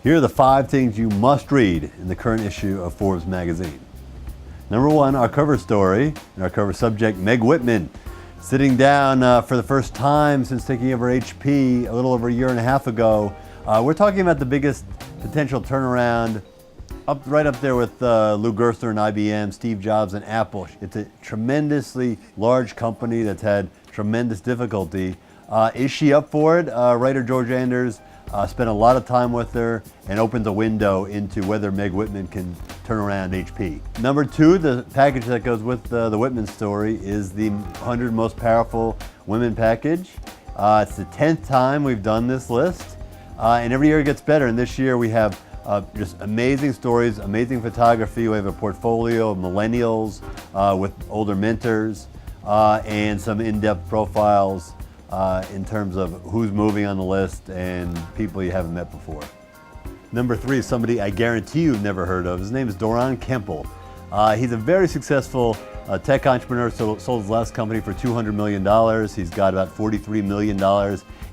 Here are the 5 things you must read in the current issue of Forbes magazine. Number 1, our cover story, and our cover subject, Meg Whitman, sitting down for the first time since taking over HP a little over a year and a half ago. We're talking about the biggest potential turnaround, right up there with Lou Gerstner and IBM, Steve Jobs and Apple. It's a tremendously large company that's had tremendous difficulty. Is she up for it? Writer George Anders spent a lot of time with her and opens a window into whether Meg Whitman can turn around HP. Number 2, the package that goes with the Whitman story is the 100 most powerful women package. It's the 10th time we've done this list, and every year it gets better. And this year we have just amazing stories, amazing photography. We have a portfolio of millennials with older mentors and some in-depth profiles in terms of who's moving on the list and people you haven't met before. Number 3 is somebody I guarantee you've never heard of. His name is Doron Kempel. He's a very successful tech entrepreneur, sold his last company for $200 million. He's got about $43 million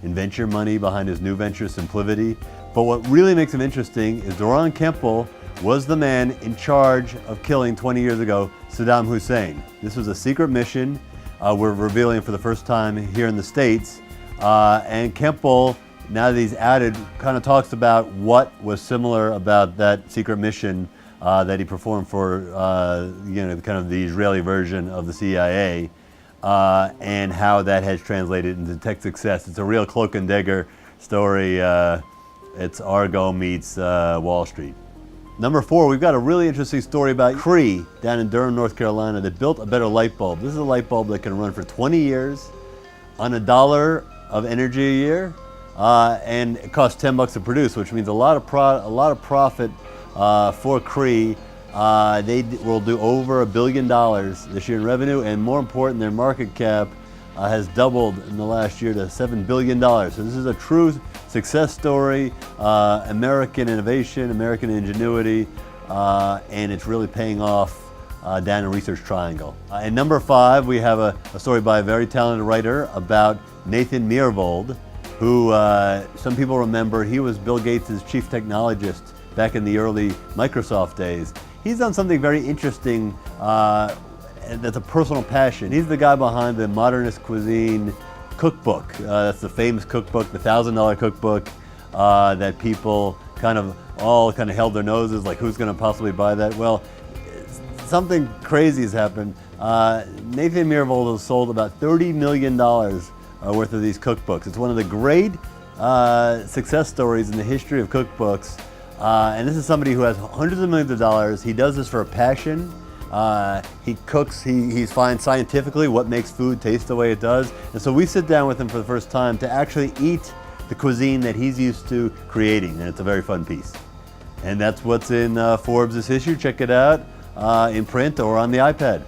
in venture money behind his new venture, Simplivity. But what really makes him interesting is Doron Kempel was the man in charge of killing 20 years ago Saddam Hussein. This was a secret mission. We're revealing for the first time here in the States. And Kempel, now that he's added, kind of talks about what was similar about that secret mission that he performed for kind of the Israeli version of the CIA, and how that has translated into tech success. It's a real cloak and dagger story. It's Argo meets Wall Street. Number 4, we've got a really interesting story about Cree down in Durham, North Carolina, that built a better light bulb. This is a light bulb that can run for 20 years on $1 of energy a year, and it costs $10 to produce, which means a lot of profit for Cree. They will do over $1 billion this year in revenue, and more important, their market cap has doubled in the last year to $7 billion. So this is a true success story, American innovation, American ingenuity, and it's really paying off down in Research Triangle. And number 5, we have a story by a very talented writer about Nathan Myhrvold, who some people remember, he was Bill Gates' chief technologist back in the early Microsoft days. He's done something very interesting that's a personal passion. He's the guy behind the Modernist Cuisine cookbook. That's the famous cookbook, the $1,000 cookbook that people kind of held their noses, like who's going to possibly buy that? Well, something crazy has happened. Nathan Myhrvold has sold about $30 million worth of these cookbooks. It's one of the great success stories in the history of cookbooks. And this is somebody who has hundreds of millions of dollars. He does this for a passion. He cooks, he finds scientifically what makes food taste the way it does. And so we sit down with him for the first time to actually eat the cuisine that he's used to creating, and it's a very fun piece. And that's what's in Forbes this issue. Check it out in print or on the iPad.